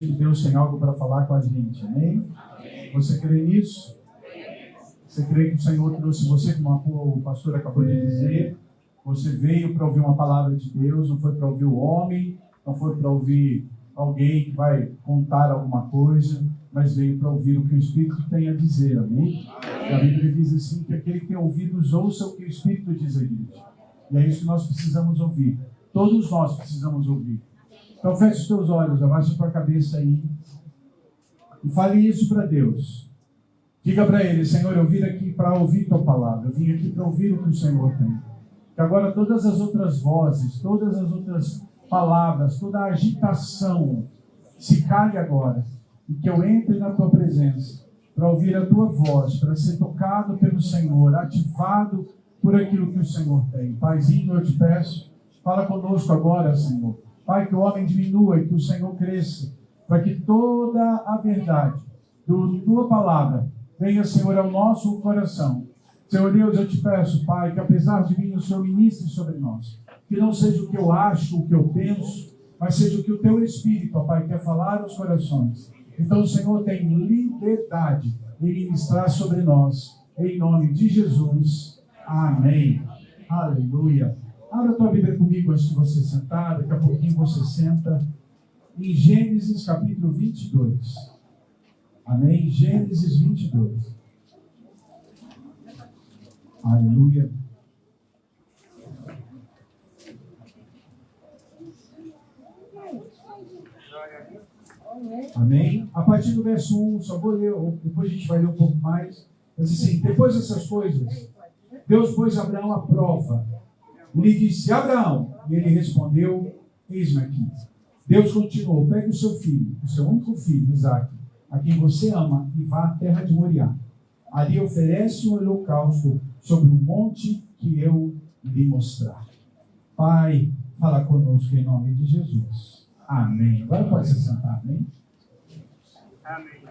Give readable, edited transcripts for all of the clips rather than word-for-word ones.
que Deus tem algo para falar com a gente, amém? Você crê nisso? Você crê que o Senhor trouxe você, como o pastor acabou de dizer, você veio para ouvir uma palavra de Deus, não foi para ouvir o homem, não foi para ouvir alguém que vai contar alguma coisa, mas veio para ouvir o que o Espírito tem a dizer, amém? E a Bíblia diz assim, que aquele que tem ouvidos ouça o que o Espírito diz à igreja. E é isso que nós precisamos ouvir. Todos nós precisamos ouvir. Então feche os teus olhos, abaixa a tua cabeça aí e fale isso para Deus. Diga para Ele: Senhor, eu vim aqui para ouvir tua palavra, eu vim aqui para ouvir o que o Senhor tem. Que agora todas as outras vozes, todas as outras palavras, toda a agitação se cale agora e que eu entre na tua presença para ouvir a tua voz, para ser tocado pelo Senhor, ativado por aquilo que o Senhor tem. Paizinho, eu te peço, fala conosco agora, Senhor. Pai, que o homem diminua e que o Senhor cresça, para que toda a verdade da tua palavra venha, Senhor, ao nosso coração. Senhor Deus, eu te peço, Pai, que apesar de mim o Senhor ministre sobre nós. Que não seja o que eu acho, o que eu penso, mas seja o que o teu Espírito, ó Pai, quer falar aos corações. Então o Senhor tem liberdade de ministrar sobre nós. Em nome de Jesus. Amém. Aleluia. Abra a tua Bíblia comigo antes de você sentar. Daqui a pouquinho você senta. Em Gênesis capítulo 22. Amém? Gênesis 22. Aleluia. Amém? A partir do verso 1, só vou ler, depois a gente vai ler um pouco mais. Mas assim, depois dessas coisas, Deus pôs Abraão à prova. Ele disse: Abraão, e ele respondeu: eis-me aqui. Deus continuou: pegue o seu filho, o seu único filho, Isaque, a quem você ama, e vá à terra de Moriá. Ali oferece um holocausto sobre um monte que eu lhe mostrar. Pai, fala conosco em nome de Jesus. Amém. Agora pode se sentar, amém? Amém.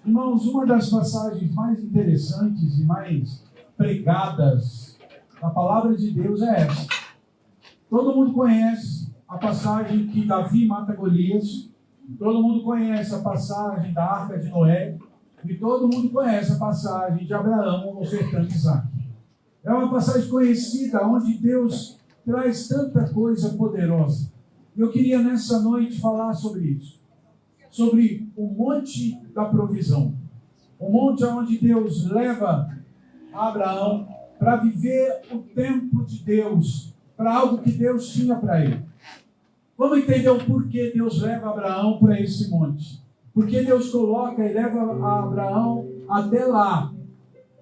Irmãos, uma das passagens mais interessantes e mais pregadas na palavra de Deus é essa. Todo mundo conhece a passagem que Davi mata Golias. Todo mundo conhece a passagem da Arca de Noé. E todo mundo conhece a passagem de Abraão ofertando Isaque. É uma passagem conhecida, onde Deus traz tanta coisa poderosa. Eu queria nessa noite falar sobre isso. Sobre o monte da provisão. O monte onde Deus leva Abraão para viver o tempo de Deus, para algo que Deus tinha para ele. Vamos entender o porquê Deus leva Abraão para esse monte. Porque Deus coloca e leva Abraão até lá.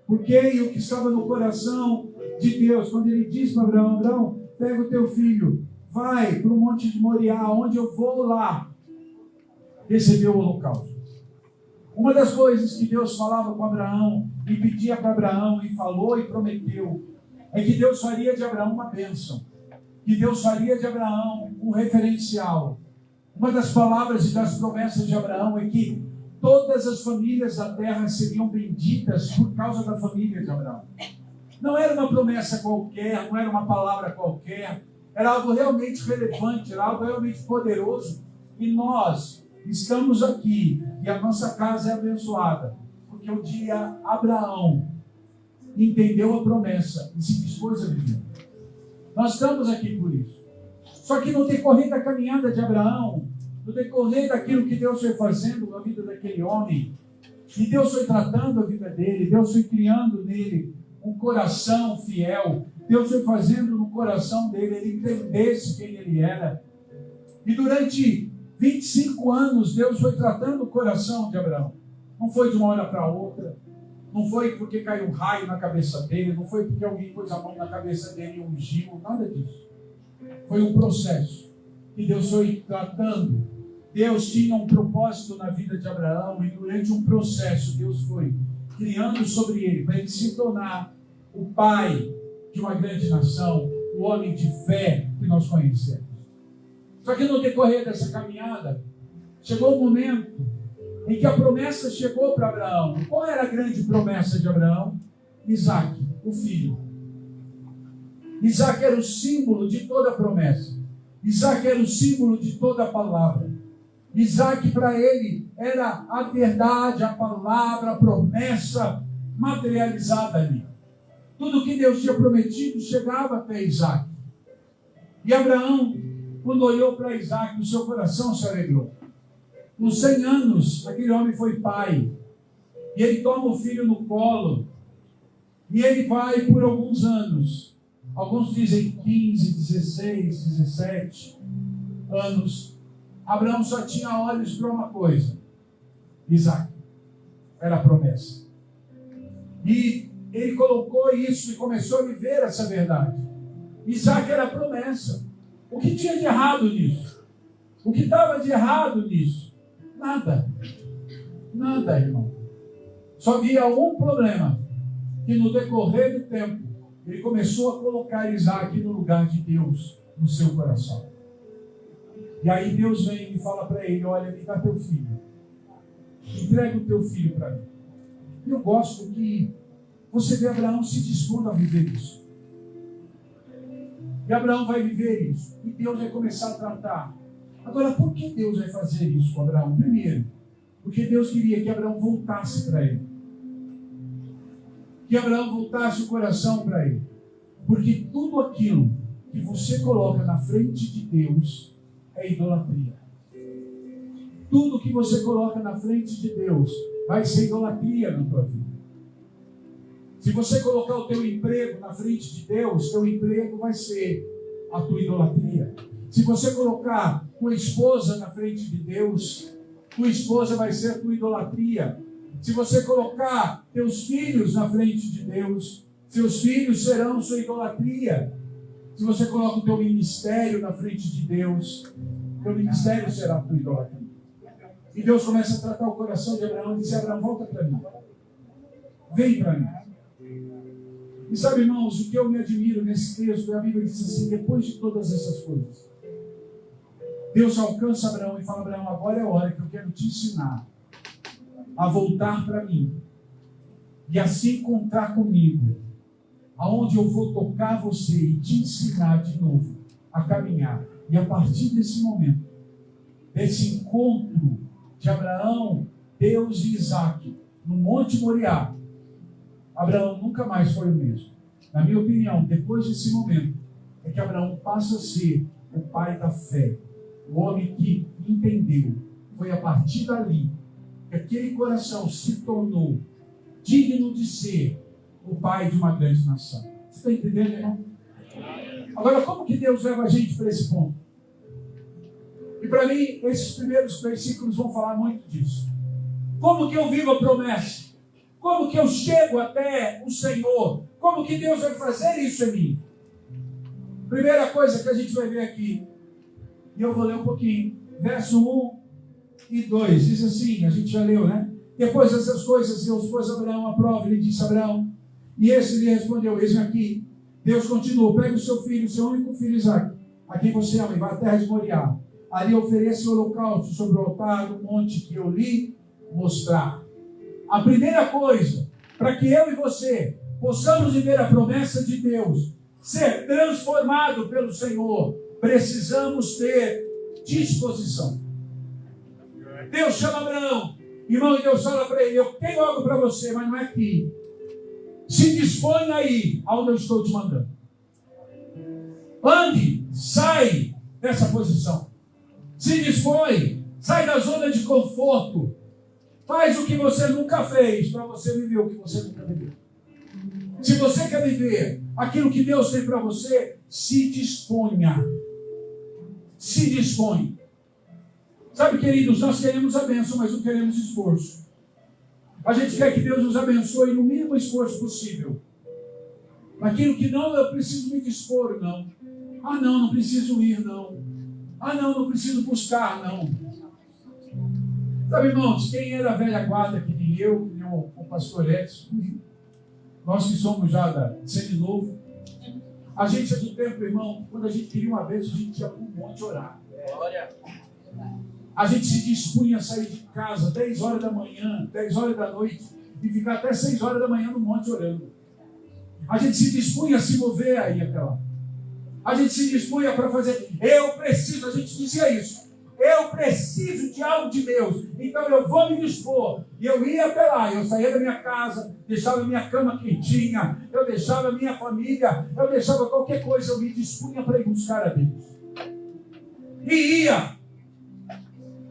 Porque o que estava no coração de Deus, quando ele disse para Abraão: Abraão, pega o teu filho, vai para o monte de Moriá, onde eu vou lá receber o holocausto. Uma das coisas que Deus falava com Abraão, e pedia para Abraão, e falou e prometeu, é que Deus faria de Abraão uma bênção. Que Deus faria de Abraão um referencial. Uma das palavras e das promessas de Abraão é que todas as famílias da terra seriam benditas por causa da família de Abraão. Não era uma promessa qualquer, não era uma palavra qualquer, era algo realmente relevante, era algo realmente poderoso. E nós estamos aqui, e a nossa casa é abençoada, porque o dia Abraão entendeu a promessa e se dispôs a viver. Nós estamos aqui por isso. Só que no decorrer da caminhada de Abraão, no decorrer daquilo que Deus foi fazendo na vida daquele homem, e Deus foi tratando a vida dele, Deus foi criando nele um coração fiel, Deus foi fazendo no coração dele ele entendesse quem ele era. E durante 25 anos, Deus foi tratando o coração de Abraão. Não foi de uma hora para outra, não foi porque caiu um raio na cabeça dele, não foi porque alguém pôs a mão na cabeça dele e ungiu, nada disso. Foi um processo que Deus foi tratando. Deus tinha um propósito na vida de Abraão e durante um processo Deus foi criando sobre ele, para ele se tornar o pai de uma grande nação, o homem de fé que nós conhecemos. Só que no decorrer dessa caminhada, chegou o momento em que a promessa chegou para Abraão. Qual era a grande promessa de Abraão? Isaque, o filho. Isaque era o símbolo de toda a promessa. Isaque era o símbolo de toda a palavra. Isaac para ele era a verdade, a palavra, a promessa materializada ali. Tudo que Deus tinha prometido chegava até Isaac. E Abraão, quando olhou para Isaac, o seu coração se alegrou. Com 100 anos, aquele homem foi pai. E ele toma o filho no colo. E ele vai por alguns anos. Alguns dizem 15, 16, 17 anos. Abraão só tinha olhos para uma coisa. Isaac. Era a promessa. E ele colocou isso e começou a viver essa verdade. Isaac era a promessa. O que tinha de errado nisso? O que estava de errado nisso? Nada. Nada, irmão. Só havia um problema. Que no decorrer do tempo, ele começou a colocar Isaac no lugar de Deus, no seu coração. E aí Deus vem e fala para ele, olha, me dá teu filho. Entrega o teu filho para mim. Eu gosto que você vê Abraão se dispondo a viver isso. E Abraão vai viver isso. E Deus vai começar a tratar. Agora, por que Deus vai fazer isso com Abraão? Primeiro, porque Deus queria que Abraão voltasse para ele. Que Abraão voltasse o coração para ele. Porque tudo aquilo que você coloca na frente de Deus é idolatria. Tudo que você coloca na frente de Deus vai ser idolatria na tua vida. Se você colocar o teu emprego na frente de Deus, teu emprego vai ser a tua idolatria. Se você colocar tua esposa na frente de Deus, tua esposa vai ser a tua idolatria. Se você colocar teus filhos na frente de Deus, seus filhos serão sua idolatria. Se você coloca o teu ministério na frente de Deus, teu ministério será a tua idolatria. E Deus começa a tratar o coração de Abraão e diz, Abraão, volta para mim. Vem para mim. E sabe, irmãos, o que eu me admiro nesse texto, a Bíblia diz assim, depois de todas essas coisas, Deus alcança Abraão e fala, Abraão, agora é a hora que eu quero te ensinar a voltar para mim e assim contar comigo, aonde eu vou tocar você e te ensinar de novo a caminhar. E a partir desse momento, desse encontro de Abraão, Deus e Isaac, no Monte Moriá, Abraão nunca mais foi o mesmo. Na minha opinião, depois desse momento, é que Abraão passa a ser o pai da fé, o homem que entendeu. Foi a partir dali que aquele coração se tornou digno de ser o pai de uma grande nação. Você está entendendo, irmão? Agora, como que Deus leva a gente para esse ponto? E para mim, esses primeiros versículos vão falar muito disso. Como que eu vivo a promessa? Como que eu chego até o Senhor? Como que Deus vai fazer isso em mim? Primeira coisa que a gente vai ver aqui, e eu vou ler um pouquinho, verso 1 e 2, diz assim, a gente já leu, né? Depois dessas coisas, Deus pôs Abraão à prova, ele disse a Abraão, e esse lhe respondeu, eis-me aqui. Deus continuou, pega o seu filho, o seu único filho Isaque, a quem você ama, e vai à terra de Moriá. Ali ofereça o holocausto sobre o altar do monte que eu lhe mostrar. A primeira coisa, para que eu e você possamos viver a promessa de Deus, ser transformado pelo Senhor, precisamos ter disposição. Deus chama Abraão, irmão, e Deus fala para ele, eu tenho algo para você, mas não é aqui. Se dispõe aí, aonde eu estou te mandando. Ande, sai dessa posição. Se dispõe, sai da zona de conforto. Faz o que você nunca fez para você viver o que você nunca viveu. Se você quer viver aquilo que Deus tem para você, se disponha. Se dispõe. Sabe, queridos, nós queremos a bênção, mas não queremos esforço. A gente quer que Deus nos abençoe no mínimo esforço possível. Naquilo que não, eu preciso me dispor, não. Ah, não preciso ir, não. Ah, não preciso buscar, não. Sabe, irmãos, quem era a velha guarda que nem eu, que nem o pastor Edson, nós que somos já da semi-novo, a gente é do tempo, irmão, quando a gente queria uma bênção, a gente ia para um monte orar. Glória. A gente se dispunha a sair de casa 10 horas da manhã, 10 horas da noite, e ficar até 6 horas da manhã no monte orando. A gente se dispunha a se mover aí até lá. A gente se dispunha para fazer, a gente dizia isso, eu preciso de algo de Deus, então eu vou me dispor. E eu ia até lá, eu saía da minha casa, deixava minha cama quentinha, eu deixava minha família, eu deixava qualquer coisa, eu me dispunha para ir buscar a Deus. E ia.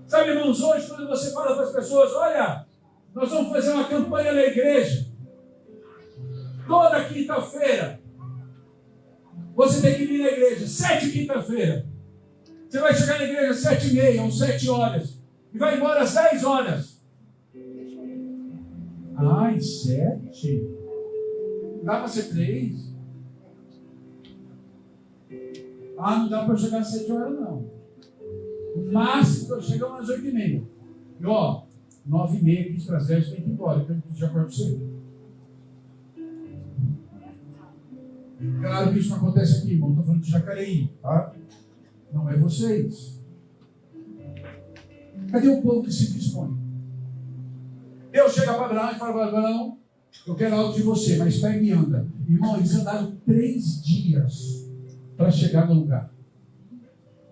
Sabe, irmãos, hoje quando você fala para as pessoas, olha, nós vamos fazer uma campanha na igreja, toda quinta-feira, você tem que vir na igreja, 7 quinta-feira. Você vai chegar na igreja às 7h30 ou 7 horas. E vai embora às 10 horas. Ai, 7? Dá para ser 3? Não dá para chegar às 7 horas, não. O máximo eu chego às 8h30. E 9h30, 15 para as 10, tem que ir embora. Então eu já acordo cedo. Claro que isso não acontece aqui, irmão. Estou falando de Jacareí, tá? Não é vocês. Cadê o povo que se dispõe? Deus chega para Abraão e fala para Abraão, eu quero algo de você, mas pega e anda. Irmão, eles andaram 3 dias para chegar no lugar.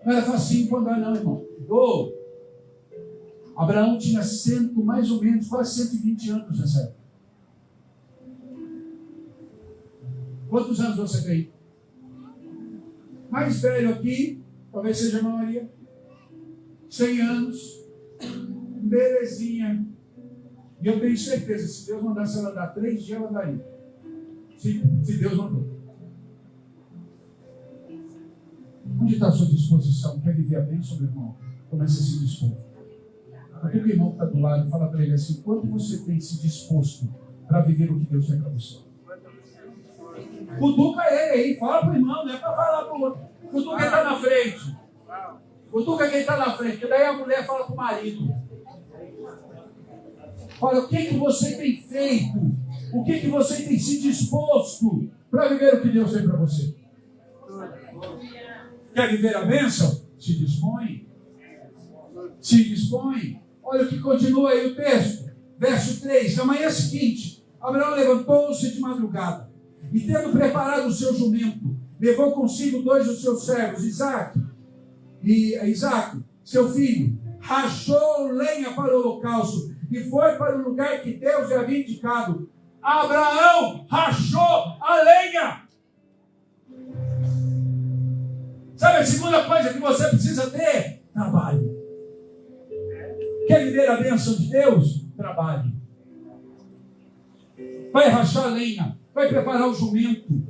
Não era facinho para andar não, irmão. Abraão tinha mais ou menos, quase 120 anos nessa época. Quantos anos você tem? Mais velho aqui, talvez seja a maioria. 100 anos. Belezinha. E eu tenho certeza, se Deus mandasse ela andar 3 dias, ela andaria. Se Deus mandou. Onde está a sua disposição? Quer viver a bênção, meu irmão? Comece a se dispor. Aquele irmão que está do lado, fala para ele assim, quanto você tem se disposto para viver o que Deus tem para você? Cutuca ele aí, fala para o irmão, não é para falar para o outro. Cutuca quem está na frente. Cutuca quem está na frente, porque daí a mulher fala para o marido. Fala, o que você tem feito? O que você tem se disposto para viver o que Deus tem para você? Quer viver a bênção? Se dispõe. Se dispõe. Olha o que continua aí o texto. Verso 3. Na manhã seguinte, Abraão levantou-se de madrugada e, tendo preparado o seu jumento, levou consigo 2 dos seus servos, Isaque, seu filho, rachou lenha para o holocausto e foi para o lugar que Deus lhe havia indicado. Abraão rachou a lenha. Sabe a segunda coisa que você precisa ter? Trabalho. Quer viver a bênção de Deus? Trabalhe. Vai rachar a lenha. Vai preparar o jumento.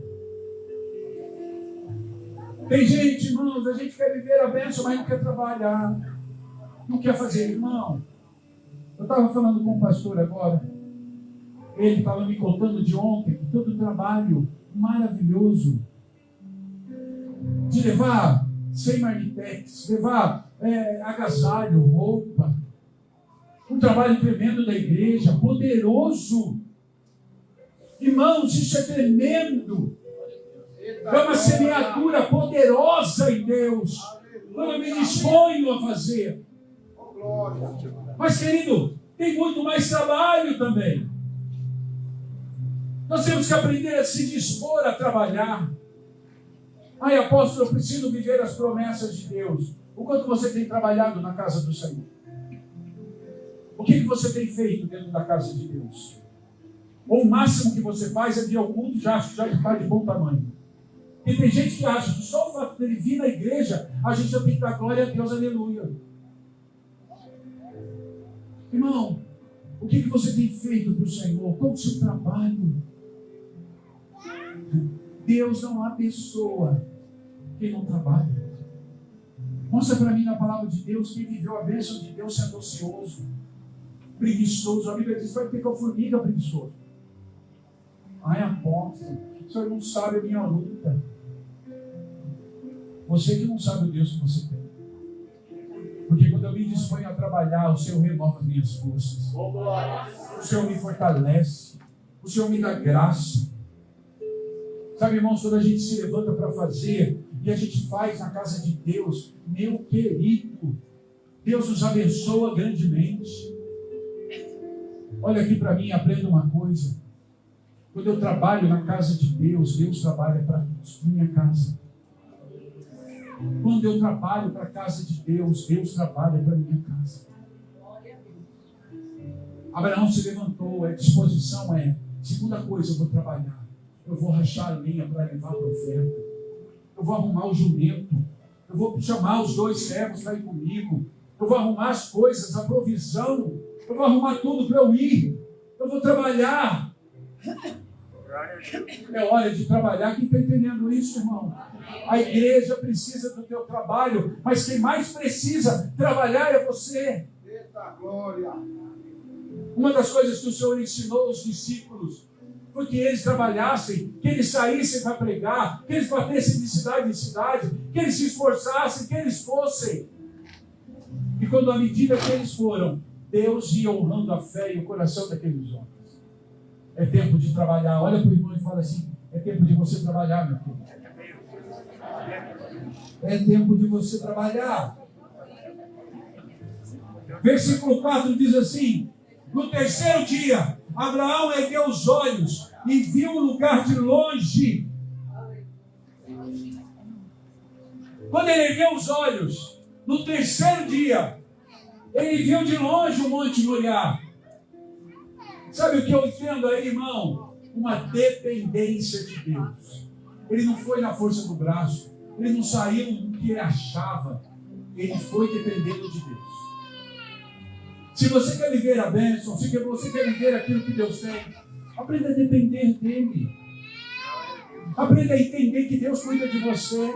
Tem gente, irmãos, a gente quer viver a bênção, mas não quer trabalhar. Não quer fazer, irmão. Eu estava falando com um pastor agora. Ele estava me contando de ontem, que todo o trabalho maravilhoso de levar sem marmitex, levar agasalho, roupa. Um trabalho tremendo da igreja, poderoso. Irmãos, isso é tremendo. É uma semeadura poderosa em Deus. Quando eu me disponho a fazer. Mas, querido, tem muito mais trabalho também. Nós temos que aprender a se dispor a trabalhar. Ai, apóstolo, eu preciso viver as promessas de Deus. O quanto você tem trabalhado na casa do Senhor? O que você tem feito dentro da casa de Deus? Ou o máximo que você faz é vir ao culto e já está de bom tamanho. E tem gente que acha que só o fato dele vir na igreja, a gente já tem que dar glória a Deus, aleluia. Irmão, o que você tem feito para o Senhor? Qual o seu trabalho? Deus não abençoa quem não trabalha. Mostra para mim na palavra de Deus quem viveu a bênção de Deus sendo ocioso, preguiçoso. A Bíblia diz que vai ter com a formiga preguiçoso. Ai, apóstolo, o senhor não sabe a minha luta. Você que não sabe o Deus que você tem. Porque quando eu me disponho a trabalhar, o Senhor renova as minhas forças. O Senhor me fortalece. O Senhor me dá graça. Sabe, irmãos, quando a gente se levanta para fazer e a gente faz na casa de Deus, meu querido, Deus nos abençoa grandemente. Olha aqui para mim, aprenda uma coisa. Quando eu trabalho na casa de Deus, Deus trabalha para minha casa. Quando eu trabalho para a casa de Deus, Deus trabalha para a minha casa. Abraão se levantou, a disposição é, segunda coisa, eu vou trabalhar. Eu vou rachar a lenha para levar para a oferta. Eu vou arrumar o jumento. Eu vou chamar os 2 servos para ir comigo. Eu vou arrumar as coisas, a provisão. Eu vou arrumar tudo para eu ir. Eu vou trabalhar. É hora de trabalhar. Quem está entendendo isso, irmão? A igreja precisa do teu trabalho, mas quem mais precisa trabalhar é você. Eita glória! Uma das coisas que o Senhor ensinou aos discípulos foi que eles trabalhassem, que eles saíssem para pregar, que eles batessem de cidade em cidade, que eles se esforçassem, que eles fossem. E quando, à medida que eles foram, Deus ia honrando a fé e o coração daqueles homens. É tempo de trabalhar. Olha para o irmão e fala assim: é tempo de você trabalhar, meu filho. É tempo de você trabalhar. Versículo 4 diz assim: no terceiro dia, Abraão ergueu os olhos e viu o lugar de longe. Quando ele ergueu os olhos, no terceiro dia, ele viu de longe o Monte Moriá. Sabe o que eu entendo aí, irmão? Uma dependência de Deus. Ele não foi na força do braço, ele não saiu do que ele achava, ele foi dependendo de Deus. Se você quer viver a bênção, se você quer viver aquilo que Deus tem, aprenda a depender dele. Aprenda a entender que Deus cuida de você.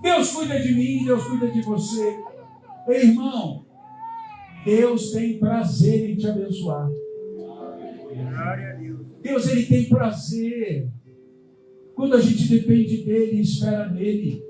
Deus cuida de mim, Deus cuida de você. Ei, irmão, Deus tem prazer em te abençoar. Deus, ele tem prazer quando a gente depende dele e espera nele.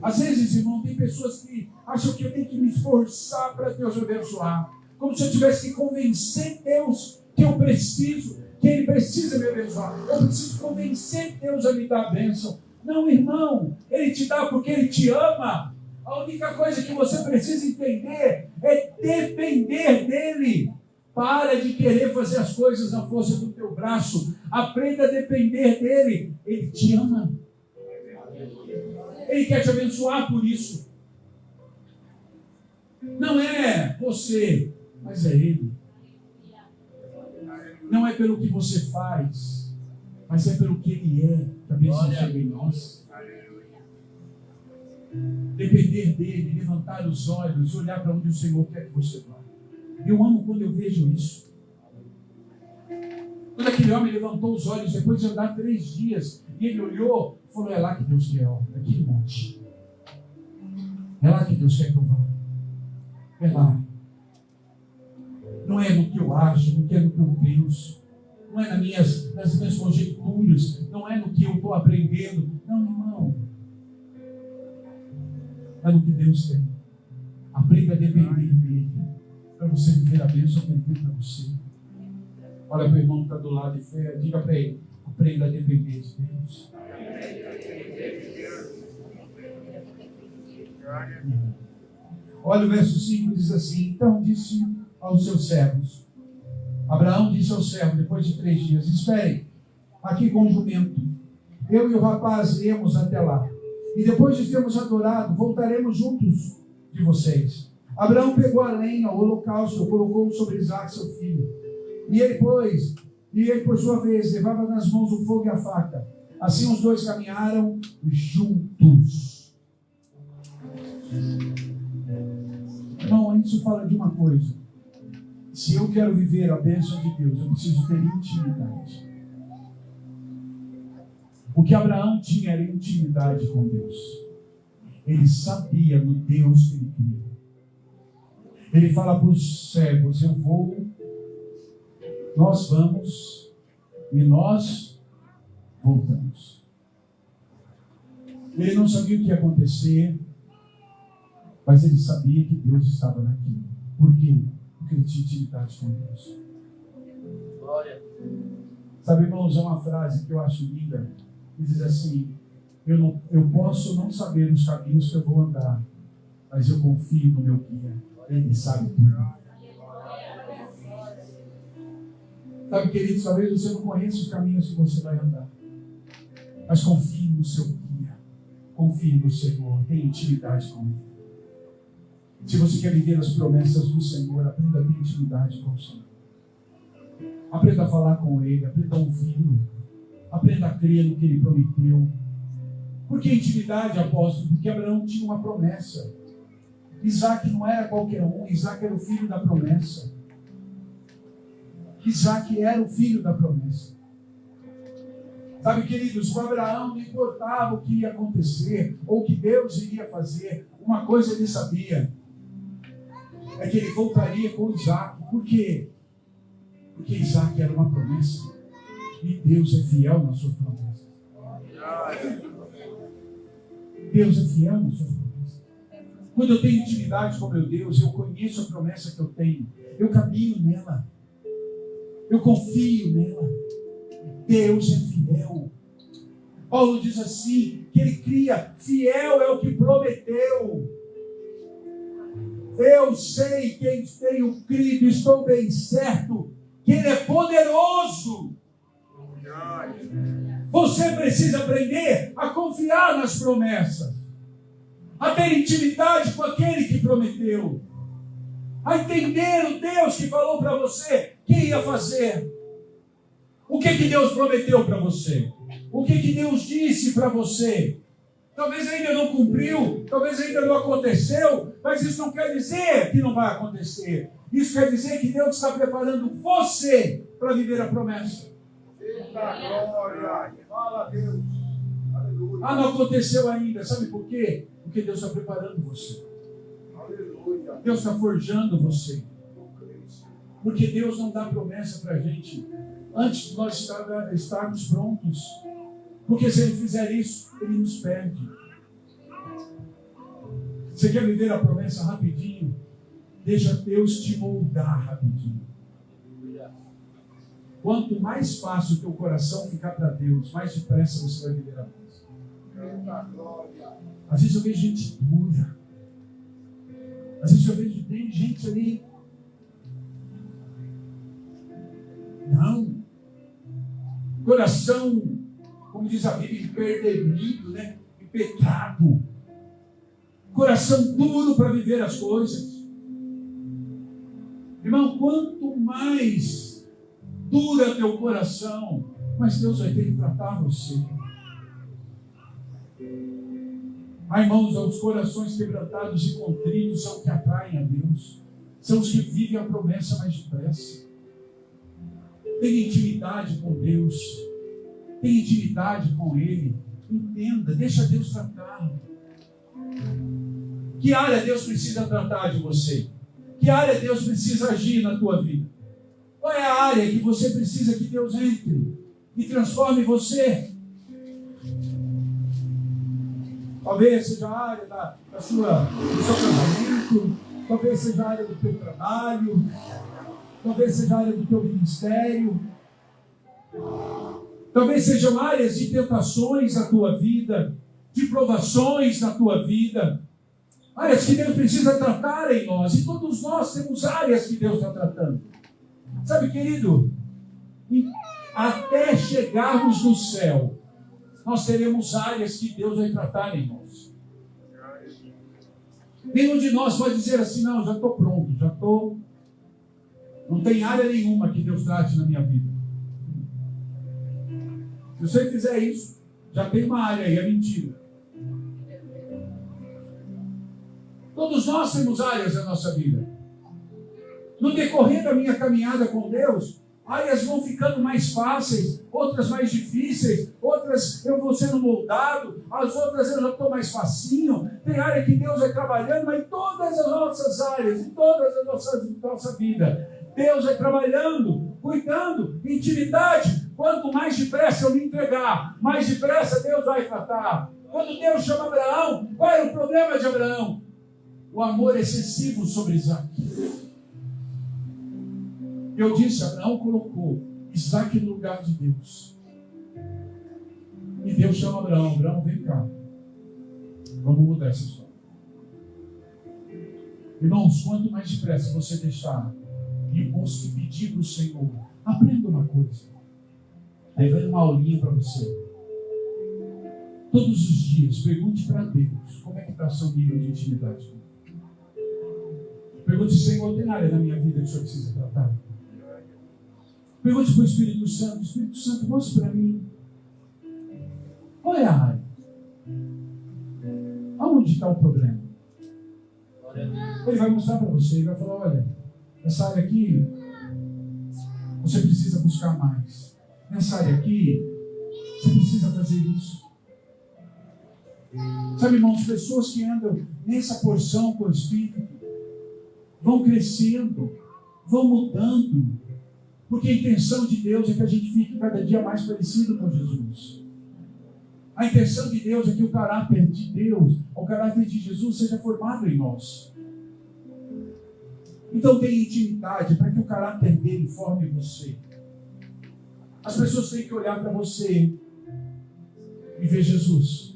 Às vezes, irmão, tem pessoas que acham que eu tenho que me esforçar para Deus me abençoar. Como se eu tivesse que convencer Deus que eu preciso, que Ele precisa me abençoar. Eu preciso convencer Deus a me dar a bênção. Não, irmão, Ele te dá porque Ele te ama. A única coisa que você precisa entender é depender dEle. Para de querer fazer as coisas na força do teu braço. Aprenda a depender dEle. Ele te ama. Ele quer te abençoar por isso. Não é você, mas é Ele. Não é pelo que você faz, mas é pelo que Ele é, que a bênção chega em nós. Depender dEle, levantar os olhos, olhar para onde o Senhor quer que você vá. Eu amo quando eu vejo isso. Quando aquele homem levantou os olhos depois de andar 3 dias, e ele olhou e falou: é lá que Deus quer, ó, naquele monte. É lá que Deus quer que eu vá. É lá. Não é no que eu acho, não é no que eu penso, não é nas minhas conjecturas, não é no que eu estou aprendendo. Não, irmão. É no que Deus tem. Aprenda a depender dele, para você viver a bênção que Ele tem para você. Olha para o irmão que está do lado de fé, diga para ele: aprenda a depender de Deus. Olha o verso 5, diz assim: então disse aos seus servos, Abraão disse aos servos, depois de 3 dias: esperem aqui com o jumento, eu e o rapaz iremos até lá, e depois de termos adorado, voltaremos juntos de vocês. Abraão pegou a lenha, o holocausto, colocou sobre Isaque, seu filho, e ele, por sua vez, levava nas mãos o fogo e a faca. Assim os dois caminharam juntos. Irmão, isso fala de uma coisa: se eu quero viver a bênção de Deus, eu preciso ter intimidade. O que Abraão tinha era intimidade com Deus. Ele sabia no Deus que ele cria. Ele fala para os servos: nós vamos e nós voltamos. Ele não sabia o que ia acontecer, mas ele sabia que Deus estava naquilo. Por quê? Porque ele tinha intimidade com Deus. Glória. Sabe, irmãos, é uma frase que eu acho linda. Diz assim: eu posso não saber os caminhos que eu vou andar, mas eu confio no meu guia. Ele sabe tudo. Sabe, queridos, talvez você não conheça os caminhos que você vai andar, mas confie no seu guia. confie no Senhor, tenha intimidade com Ele. Se você quer viver as promessas do Senhor, aprenda a ter intimidade com o Senhor. Aprenda a falar com Ele, aprenda a ouvi-lo, aprenda a crer no que Ele prometeu. Por que intimidade, apóstolo? Porque Abraão tinha uma promessa. Isaac não era qualquer um, Isaac era o filho da promessa. Isaac era o filho da promessa. Sabe, queridos, o Abraão não importava o que ia acontecer, ou o que Deus iria fazer. Uma coisa ele sabia, é que ele voltaria com Isaac. Por quê? Porque Isaac era uma promessa. E Deus é fiel nas suas promessas. Deus é fiel nas suas promessas. Quando eu tenho intimidade com meu Deus, eu conheço a promessa que eu tenho. Eu caminho nela. Eu confio nela. Deus é fiel. Paulo diz assim, que ele cria, fiel é o que prometeu. Eu sei quem tenho crido, estou bem certo, que Ele é poderoso. Você precisa aprender a confiar nas promessas, a ter intimidade com aquele que prometeu, a entender o Deus que falou para você que ia fazer. O que Deus prometeu para você? O que Deus disse para você? Talvez ainda não cumpriu, talvez ainda não aconteceu, mas isso não quer dizer que não vai acontecer. Isso quer dizer que Deus está preparando você para viver a promessa. Eita glória! Fala a Deus! Aleluia! Ah, não aconteceu ainda. Sabe por quê? Porque Deus está preparando você. Aleluia! Deus está forjando você. Porque Deus não dá promessa para a gente antes de nós estarmos prontos. Porque se Ele fizer isso, Ele nos perde. Você quer viver a promessa rapidinho? Deixa Deus te moldar rapidinho. Quanto mais fácil o teu coração ficar para Deus, mais depressa você vai viver a promessa. Às vezes eu vejo gente dura. Às vezes eu vejo gente ali. Não. Coração, como diz a Bíblia, empedernido, né? Em pecado. Coração duro para viver as coisas. Irmão, quanto mais dura teu coração, mais Deus vai ter que tratar você. Irmãos, os corações quebrantados e contritos são os que atraem a Deus. São os que vivem a promessa mais depressa. Tenha intimidade com Deus. Tenha intimidade com Ele. Entenda, deixa Deus tratar. Que área Deus precisa tratar de você? Que área Deus precisa agir na tua vida? Qual é a área que você precisa que Deus entre e transforme você? Talvez seja a área do seu casamento, talvez seja a área do teu trabalho, talvez seja a área do teu ministério, talvez sejam áreas de tentações na tua vida, de provações na tua vida, áreas que Deus precisa tratar em nós, e todos nós temos áreas que Deus está tratando. Sabe, querido, até chegarmos no céu, nós teremos áreas que Deus vai tratar em nós. Nenhum de nós pode dizer assim, não, já estou pronto, não tem área nenhuma que Deus trate na minha vida. Se você fizer isso, já tem uma área aí, é mentira. Todos nós temos áreas na nossa vida. No decorrer da minha caminhada com Deus, áreas vão ficando mais fáceis, outras mais difíceis, outras eu vou sendo moldado, as outras eu já estou mais facinho. Tem área que Deus vai trabalhando, mas em todas as nossas áreas, em todas as nossa vida, Deus vai trabalhando, cuidando, intimidade. Quanto mais depressa eu me entregar, mais depressa Deus vai tratar. Quando Deus chama Abraão, qual era o problema de Abraão? O amor excessivo sobre Isaac. Eu disse, Abraão colocou Isaac no lugar de Deus. E Deus chama Abraão, Abraão, vem cá. Vamos mudar essa história. Irmãos, quanto mais depressa você deixar e busque pedir para o Senhor, aprenda uma coisa. Aí vem uma aulinha para você. Todos os dias, pergunte para Deus como é que está o seu nível de intimidade. Pergunte, Senhor, tem área na minha vida que o Senhor precisa tratar? Pergunte para o Espírito Santo, mostre para mim. Qual é a área? Aonde está o problema? Ele vai mostrar para você, ele vai falar, olha, essa área aqui, você precisa buscar mais. Nessa área aqui, você precisa fazer isso. Sabe, irmãos, pessoas que andam nessa porção com o Espírito, vão crescendo, vão mudando, porque a intenção de Deus é que a gente fique cada dia mais parecido com Jesus. A intenção de Deus é que o caráter de Deus, o caráter de Jesus seja formado em nós. Então tenha intimidade para que o caráter dele forme você. As pessoas têm que olhar para você e ver Jesus.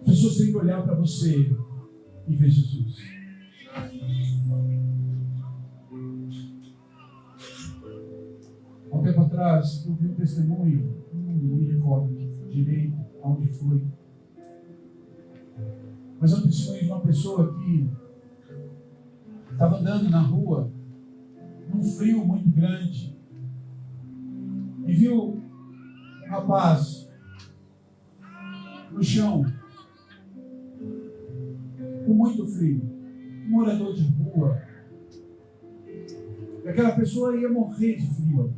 As pessoas têm que olhar para você e ver Jesus. Há um tempo atrás, eu vi um testemunho, não me recordo direito aonde foi, mas é um testemunho de uma pessoa que estava andando na rua, num frio muito grande, e viu um rapaz no chão, com muito frio, um morador de rua, e aquela pessoa ia morrer de frio.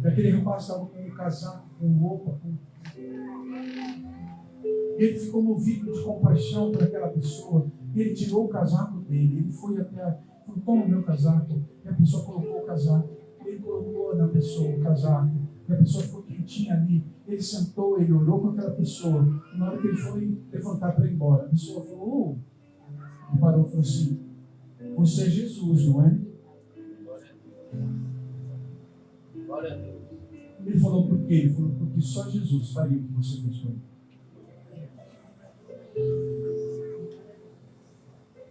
E aquele rapaz estava com um casaco, com roupa, e ele ficou movido de compaixão por aquela pessoa. E ele tirou o casaco dele. Ele foi até, falou, toma o meu casaco. E a pessoa colocou o casaco. Ele colocou na pessoa o casaco. E a pessoa ficou quentinha ali. Ele sentou, ele orou com aquela pessoa. E na hora que ele foi levantar para ir embora, a pessoa falou, ele parou e falou assim, você é Jesus, não é? Glória a Deus. Ele falou por quê? Ele falou, porque só Jesus faria o que você fez por mim.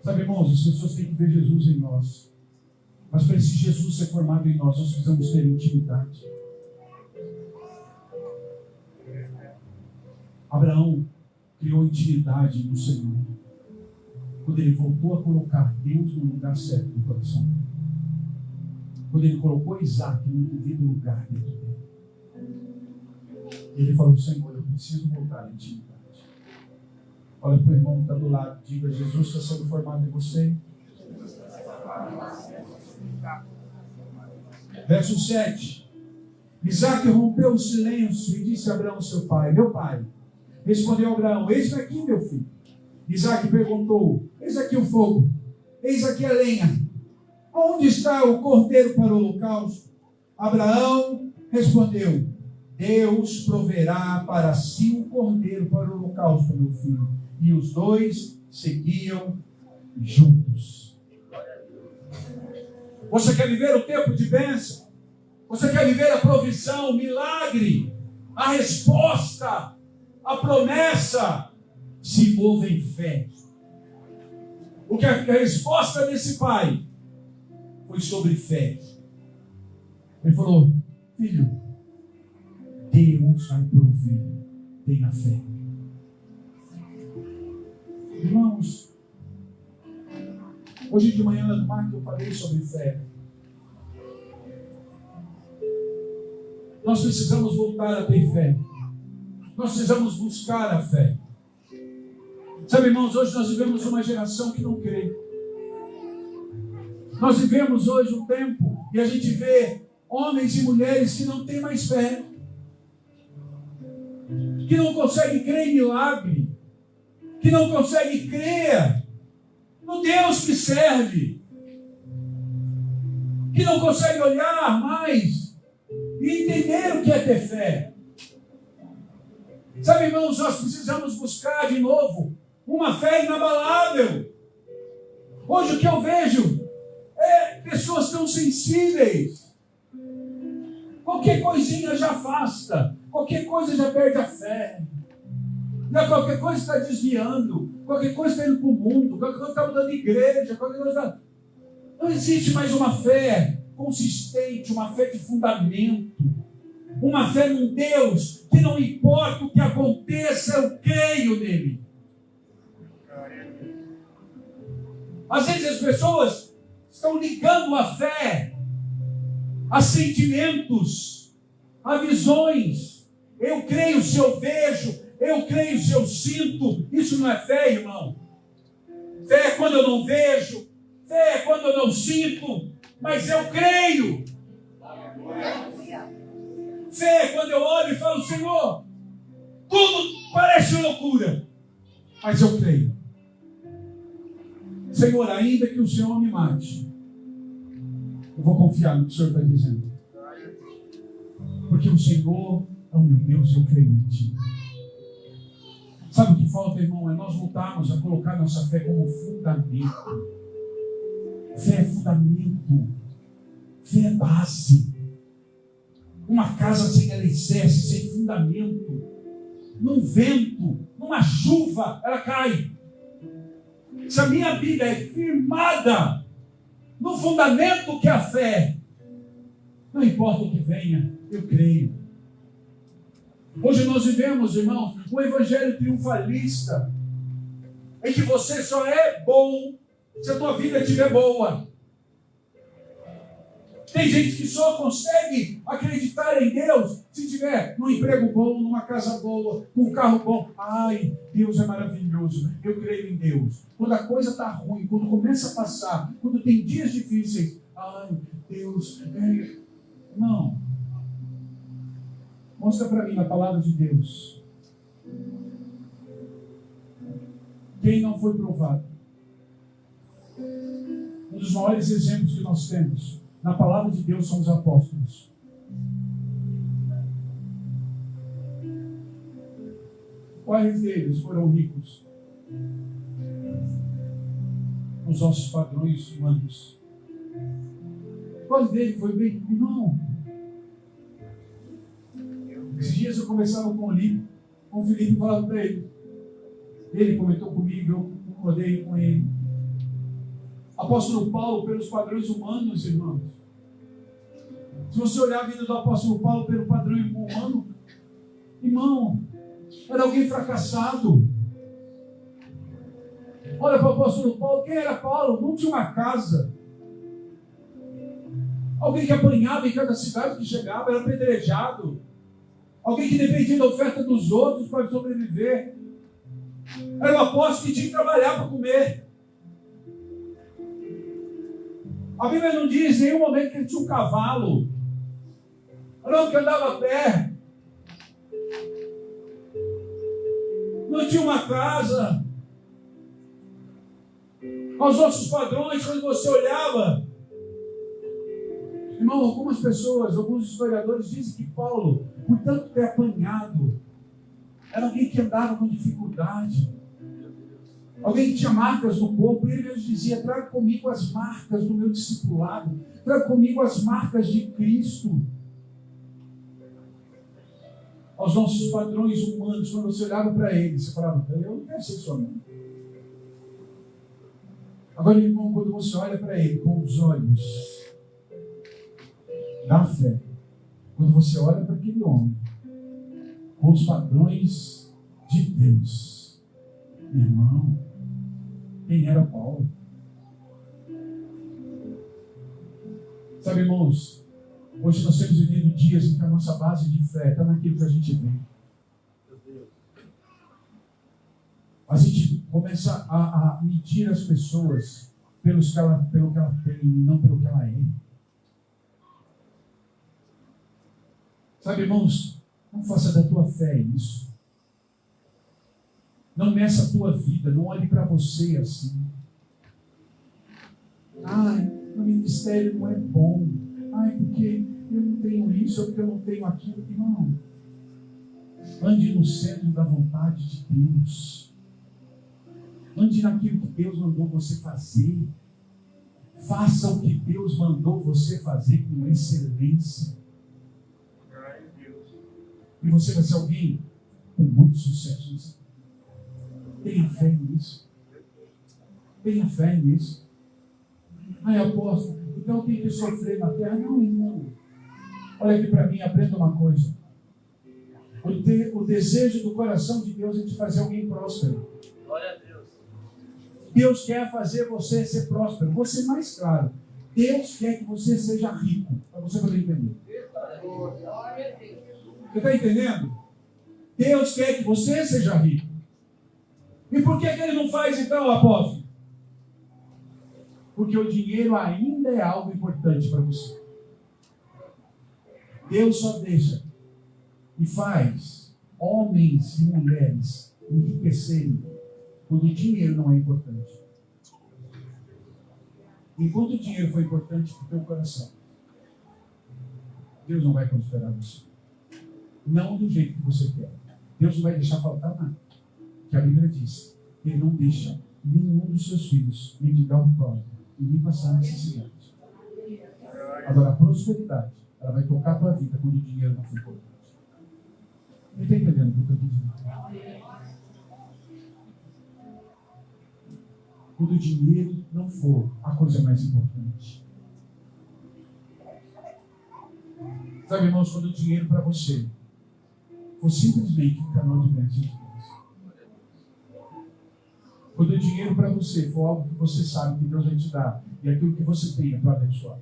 Sabe, irmãos, as pessoas têm que ver Jesus em nós. Mas para esse Jesus ser formado em nós precisamos ter intimidade. Abraão criou intimidade no Senhor quando ele voltou a colocar Deus no lugar certo no coração dele. Quando ele colocou Isaac no devido lugar dentro dele. Ele falou, Senhor, eu preciso voltar à intimidade. Olha para o irmão que está do lado, diga, Jesus está sendo formado em você. Verso 7. Isaac rompeu o silêncio e disse a Abraão, seu pai, meu pai. Respondeu Abraão, eis-me aqui, meu filho. Isaac perguntou, eis aqui o fogo, eis aqui a lenha. Onde está o cordeiro para o holocausto? Abraão respondeu, Deus proverá para si um cordeiro para o holocausto, meu filho. E os dois seguiam juntos. Você quer viver o tempo de bênção? Você quer viver a provisão, o milagre, a resposta, a promessa? Se mova em fé. O que a resposta desse pai foi sobre fé. Ele falou, filho, Deus vai prover, tenha fé. Irmãos, hoje de manhã no Marco eu falei sobre fé. Nós precisamos voltar a ter fé. Nós precisamos buscar a fé. Sabe, irmãos, hoje nós vivemos uma geração que não crê. Nós vivemos hoje um tempo e a gente vê homens e mulheres que não têm mais fé, que não conseguem crer em milagre, que não conseguem crer no Deus que serve, que não conseguem olhar mais e entender o que é ter fé. Sabe, irmãos, nós precisamos buscar de novo uma fé inabalável. Hoje o que eu vejo é pessoas tão sensíveis. Qualquer coisinha já afasta, qualquer coisa já perde a fé. Já qualquer coisa está desviando, qualquer coisa está indo para o mundo, qualquer coisa está mudando de igreja, qualquer coisa. Não existe mais uma fé consistente, uma fé de fundamento, uma fé num Deus que não importa o que aconteça, eu creio nele. Às vezes as pessoas estão ligando a fé a sentimentos, a visões. Eu creio se eu vejo, eu creio se eu sinto. Isso não é fé, irmão. Fé é quando eu não vejo, fé é quando eu não sinto, mas eu creio. Fé é quando eu olho e falo, Senhor, tudo parece loucura, mas eu creio. Senhor, ainda que o Senhor me mate, eu vou confiar no que o Senhor está dizendo. Porque o Senhor é o meu Deus e eu creio em Ti. Sabe o que falta, irmão? É nós voltarmos a colocar nossa fé como fundamento. Fé é fundamento. Fé é base. Uma casa sem alicerce, sem fundamento, num vento, numa chuva, ela cai. Se a minha vida é firmada no fundamento que é a fé, não importa o que venha, eu creio. Hoje nós vivemos, irmãos, um evangelho triunfalista, em que você só é bom se a tua vida estiver boa. Tem gente que só consegue acreditar em Deus se tiver num emprego bom, numa casa boa, com um carro bom. Ai, Deus é maravilhoso, eu creio em Deus. Quando a coisa está ruim, quando começa a passar, quando tem dias difíceis, ai, Deus, não. Mostra para mim na palavra de Deus. Quem não foi provado? Um dos maiores exemplos que nós temos na palavra de Deus são os apóstolos. Quais deles foram ricos? Os nossos padrões humanos. Quais deles foi bem? Não. Esses dias eu conversava com o Felipe falava para ele. Ele comentou comigo, eu concordei com ele. Apóstolo Paulo, pelos padrões humanos, irmãos. Se você olhar a vida do apóstolo Paulo pelo padrão humano, irmão, era alguém fracassado. Olha para o apóstolo Paulo, quem era Paulo? Não tinha uma casa. Alguém que apanhava em cada cidade que chegava, era apedrejado. Alguém que dependia da oferta dos outros para sobreviver. Era um apóstolo que tinha que trabalhar para comer. A Bíblia não diz em nenhum momento que ele tinha um cavalo. Não, que andava a pé. Não tinha uma casa. Aos nossos padrões, quando você olhava, irmão, algumas pessoas, alguns historiadores dizem que Paulo, por tanto ter apanhado, era alguém que andava com dificuldade. Alguém que tinha marcas no corpo, e ele mesmo dizia, traga comigo as marcas do meu discipulado, traga comigo as marcas de Cristo. Aos nossos padrões humanos, quando você olhava para ele, você falava, eu não quero ser sua mãe. Agora, irmão, quando você olha para ele com os olhos da fé, quando você olha para aquele homem com os padrões de Deus, meu irmão, quem era Paulo? Sabe, irmãos, hoje nós temos vivido dias em que a nossa base de fé está naquilo que a gente vê. A gente começa a medir as pessoas pelo que ela tem e não pelo que ela é. Sabe, irmãos, não faça da tua fé isso. Não meça a tua vida, não olhe para você assim. Ai, o ministério não é bom. Ai, porque eu não tenho isso, ou porque eu não tenho aquilo. Não. Ande no centro da vontade de Deus. Ande naquilo que Deus mandou você fazer. Faça o que Deus mandou você fazer com excelência. E você vai ser alguém com muito sucesso. Tenha fé nisso. Tenha fé nisso. Ai, apóstolo, eu então tem que sofrer na terra. Não, irmão. Olha aqui para mim, aprenda uma coisa. O desejo do coração de Deus é de fazer alguém próspero. Glória a Deus. Deus quer fazer você ser próspero. Vou ser mais claro. Deus quer que você seja rico. Para você poder entender. Você está entendendo? Deus quer que você seja rico. E por que ele não faz então, apóstolo? Porque o dinheiro ainda é algo importante para você. Deus só deixa e faz homens e mulheres enriquecerem quando o dinheiro não é importante. Enquanto o dinheiro for importante para o teu coração, Deus não vai prosperar você. Não do jeito que você quer. Deus não vai deixar faltar nada. Que a Bíblia diz, Ele não deixa nenhum dos seus filhos mendigar o pão e nem passar necessidade. Agora, a prosperidade, ela vai tocar a tua vida quando o dinheiro não for importante. Não está entendendo o que eu estou dizendo? Quando o dinheiro não for a coisa mais importante. Sabe, irmãos, quando o dinheiro para você for simplesmente um canal de bênção de Deus. Quando o dinheiro para você for algo que você sabe que Deus vai te dar e aquilo que você tem é para abençoar.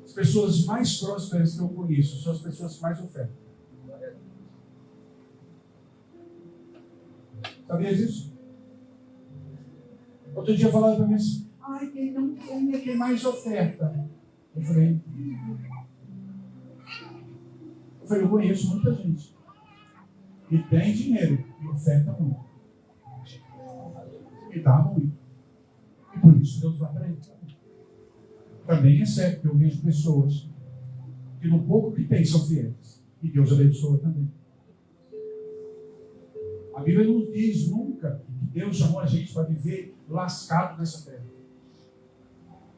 As pessoas mais prósperas que eu conheço são as pessoas que mais ofertam. Sabia disso? Outro dia falaram para mim assim, quem não tem é quem mais oferta. Eu falei, eu conheço muita gente que tem dinheiro e oferta muito. E dá muito. E por isso Deus vai para ele. Também é certo que eu vejo pessoas que no pouco que tem são fiéis. E Deus abençoa também. A Bíblia não diz nunca que Deus chamou a gente para viver lascado nessa terra.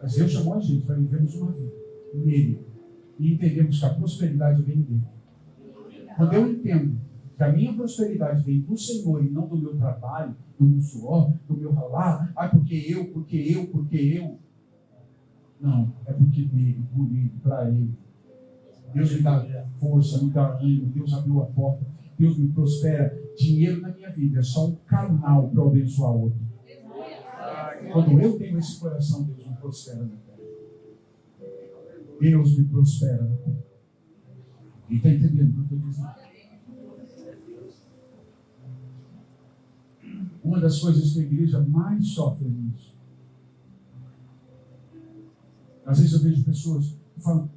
Mas Deus chamou a gente para vivermos uma vida nele. E entendemos que a prosperidade vem dele. Quando eu entendo que a minha prosperidade vem do Senhor e não do meu trabalho, do meu suor, do meu ralar, porque eu. Não, é porque dele, por ele, para ele. Deus me dá força, me dá ânimo, Deus abriu a porta, Deus me prospera. Dinheiro na minha vida é só um canal para abençoar outro. Quando eu tenho esse coração, Deus me prospera na terra. Deus me prospera na terra. E está entendendo o que eu estou dizendo? Uma das coisas que a igreja mais sofre nisso. Às vezes eu vejo pessoas que falam,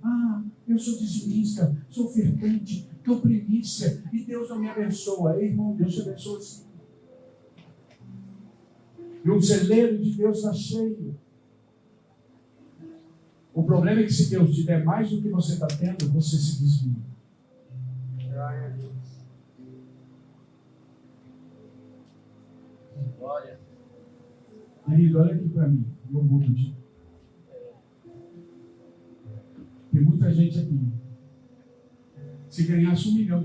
eu sou dizimista, sou ofertante, dou primícia, e Deus não me abençoa. Ei, irmão, Deus te abençoa sim. E o celeiro de Deus está cheio. O problema é que se Deus te der mais do que você está tendo, você se desvia. Glória. Querido, olha aqui para mim, meu mundo de. Tem muita gente aqui. Se ganhasse R$1 milhão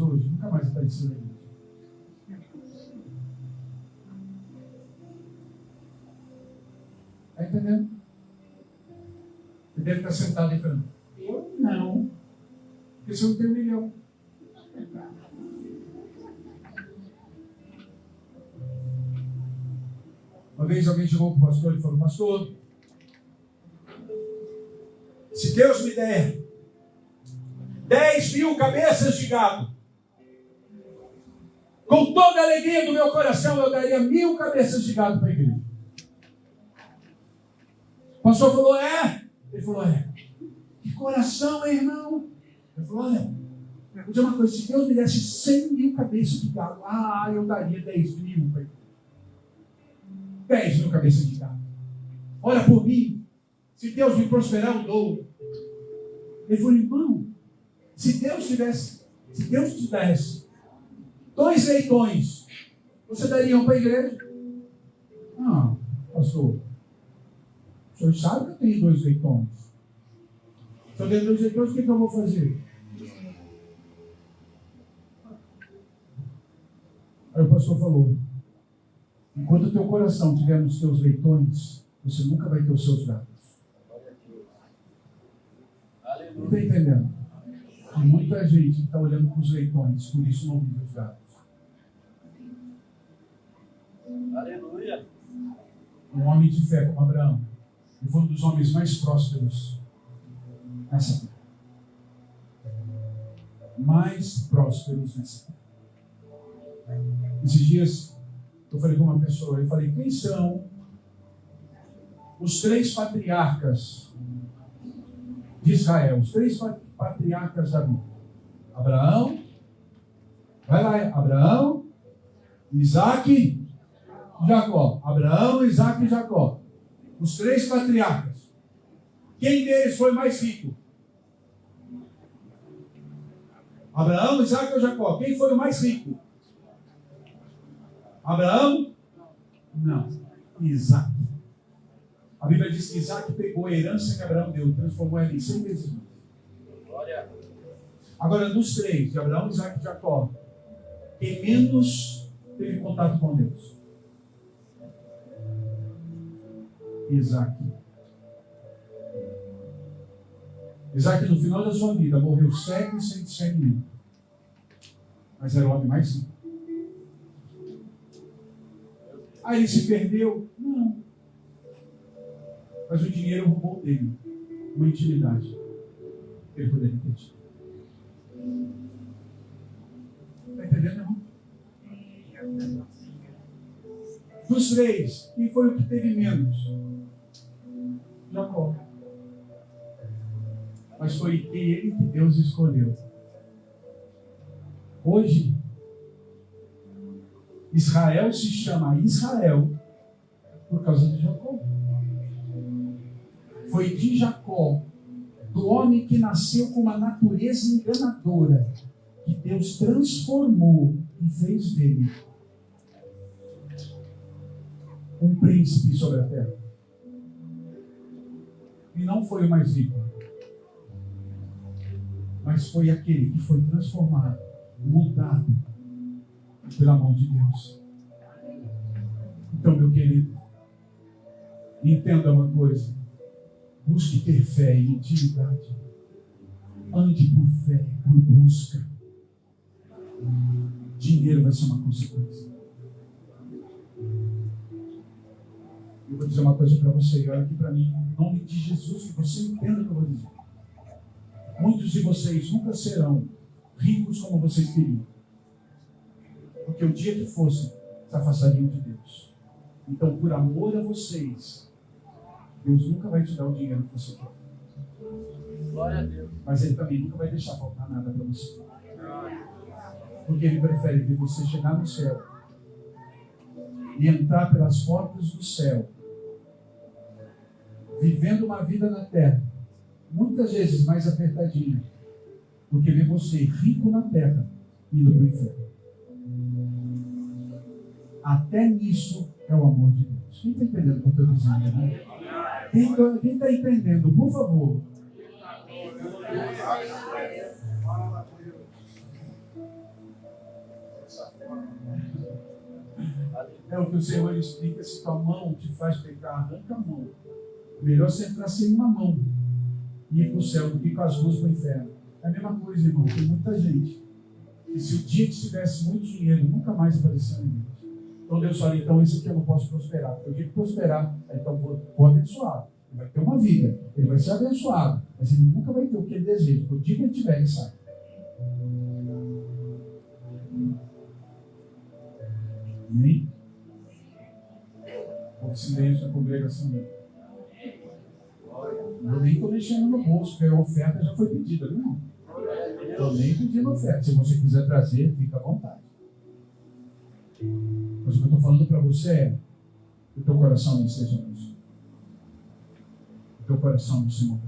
hoje, nunca mais apareceu na igreja. Está entendendo? Você deve estar sentado aí falando, eu não. Porque você não tem R$1 milhão. Uma vez alguém chegou para o pastor e falou, pastor, se Deus me der 10.000 cabeças de gado, com toda a alegria do meu coração, eu daria 1.000 cabeças de gado para a igreja. O pastor falou, Ele falou, Que coração, irmão? Ele falou, vou dizer uma coisa, se Deus me desse 100.000 cabeças de gado, eu daria 10.000 para a igreja. 10.000 cabeças de gado. Olha por mim. Se Deus me prosperar, eu dou. Ele falou, irmão, se Deus te desse 2 leitões, você daria um para a igreja? Não, pastor. O senhor sabe que eu tenho 2 leitões. Se eu tenho 2 leitões, o que eu vou fazer? Aí o pastor falou, enquanto o teu coração estiver nos teus leitões, você nunca vai ter os seus gatos. Aleluia. Está entendendo? Tem muita gente que está olhando para os leitões, por isso não vive os gatos. Aleluia. Um homem de fé como Abraão, ele foi um dos homens mais prósperos nessa terra. Mais prósperos nessa terra. Esses dias, eu falei com uma pessoa, eu falei, quem são os 3 patriarcas de Israel? Os 3 patriarcas da Bíblia. Abraão, vai lá, Abraão, Isaac, Jacó. Abraão, Isaac e Jacó. Os 3 patriarcas. Quem deles foi mais rico? Abraão, Isaac ou Jacó? Quem foi o mais rico? Abraão? Não. Isaac. A Bíblia diz que Isaac pegou a herança que Abraão deu e transformou ela em 100 vezes mais. Glória. Agora, dos 3, de Abraão, Isaac e Jacó, quem menos teve contato com Deus? Isaac. Isaac, no final da sua vida, morreu cego e sem discernimento. Mas era o homem mais rico. Aí ele se perdeu? Não. Mas o dinheiro roubou dele uma intimidade que ele poderia ter tido. Está entendendo, irmão? Dos 3, quem foi o que teve menos? Jacó. Mas foi ele que Deus escolheu. Hoje, Israel se chama Israel por causa de Jacó. Foi de Jacó, do homem que nasceu com uma natureza enganadora, que Deus transformou e fez dele um príncipe sobre a terra. E não foi o mais rico, mas foi aquele que foi transformado, mudado pela mão de Deus. Então, meu querido, entenda uma coisa: busque ter fé e intimidade. Ande por fé, por busca. Dinheiro vai ser uma consequência. Eu vou dizer uma coisa para você, olha aqui para mim, em nome de Jesus, que você entenda o que eu vou dizer. Muitos de vocês nunca serão ricos como vocês queriam, porque o dia que fossem, se afastariam de Deus. Então, por amor a vocês, Deus nunca vai te dar o dinheiro que você quer. Glória a Deus. Mas Ele também nunca vai deixar faltar nada para você. Porque Ele prefere ver você chegar no céu e entrar pelas portas do céu, vivendo uma vida na terra, muitas vezes mais apertadinha, do que ver você rico na terra, indo para o inferno. Até nisso é o amor de Deus. Quem está entendendo o que eu estou dizendo, né? Quem está entendendo, por favor. É o que o Senhor explica: se tua mão te faz pecar, arranca a mão. Melhor você entrar sem uma mão e ir para o céu do que com as duas para o inferno. É a mesma coisa, irmão. Tem muita gente que, se o dia que tivesse muito dinheiro, nunca mais apareceu em Deus. Então Deus fala: então esse aqui eu não posso prosperar. Porque o dia que prosperar, então vou abençoar. Ele vai ter uma vida, ele vai ser abençoado, mas ele nunca vai ter o que ele deseja. Porque o dia que ele tiver, ele sai. Amém? Houve silêncio na congregação. Eu nem estou mexendo no bolso, porque a oferta já foi pedida, viu, irmão? Eu nem pedi oferta. Se você quiser trazer, fica à vontade. Mas o que eu estou falando para você é: o teu coração não esteja nisso. O teu coração não se move.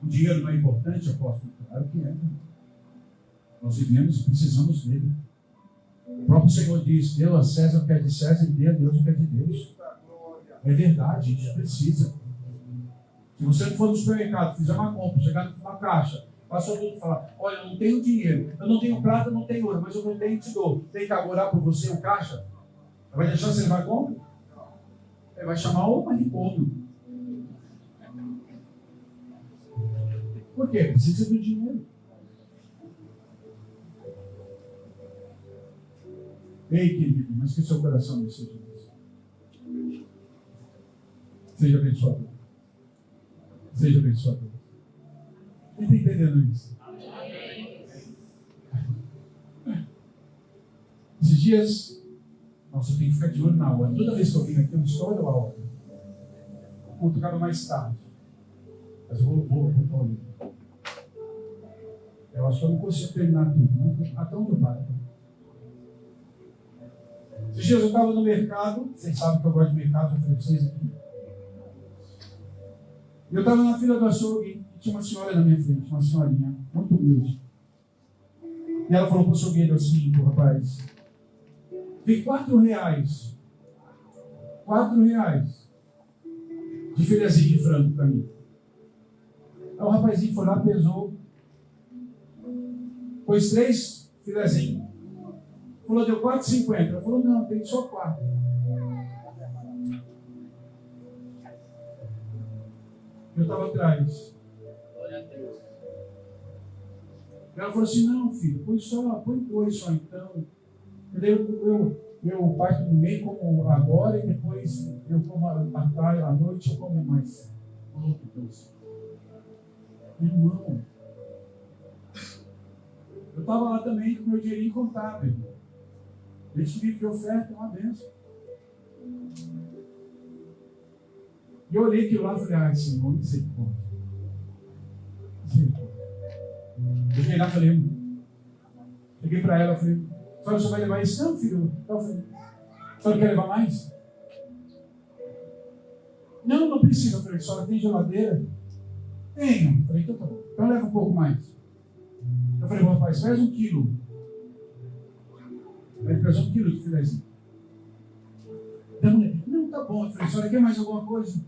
O dinheiro não é importante, apóstolo? Claro que é. Nós vivemos e precisamos dele. O próprio Senhor diz: dê a César o que é de César e dê a Deus o que é de Deus. É verdade, a gente precisa. Se você não for no supermercado, fizer uma compra, chegar numa caixa, passou tudo e falar: olha, eu não tenho dinheiro, eu não tenho prata, eu não tenho ouro, mas eu não tenho e te dou. Tem que orar por você o caixa? Vai deixar você levar a compra? Ele vai chamar o manicômio. Por quê? Precisa do dinheiro. Ei, querido, mas que o seu coração não seja isso. Seja abençoado. Seja abençoado. Quem está entendendo isso? Esses dias, nossa, eu tenho que ficar de olho na hora. Toda vez que eu vim aqui, eu não estou olhando a hora. O culto acaba mais tarde. Mas eu vou olhando. Eu acho que eu não consigo terminar tudo. Né? Até onde eu paro? Esses dias eu estava no mercado. Vocês sabem que eu gosto de mercado, já falei para vocês aqui. Eu estava na fila do açougue e tinha uma senhora na minha frente, uma senhorinha, muito humilde. E ela falou para o açougueiro assim, pro rapaz, tem R$4. R$4 de filezinho de frango para mim. Aí o rapazinho foi lá, pesou, pôs 3 filezinhos. Falou, deu R$4,50. Ela falou, não, tem só 4. Eu estava atrás. Glória a Deus. Ela falou assim, não, filho, põe 2 só então. Eu parto no meio como agora e depois eu como à tarde, à noite eu como mais. Oh, Deus. Irmão, eu estava lá também com meu dinheirinho contábil. Esse livro de oferta é uma bênção. E eu olhei aquilo lá e falei, ai, Senhor, não sei como. Eu cheguei lá e falei, cheguei para ela e falei, a senhora só vai levar isso? Não, filho. Eu falei, a senhora quer levar mais? Não, não precisa. Eu falei, a senhora tem geladeira? Tenho. Eu falei, então tá bom. Então leva um pouco mais. Eu falei, rapaz, faz 1 quilo. Aí ele fez 1 quilo de filézinho. Não, tá bom. Eu falei, a senhora quer mais alguma coisa?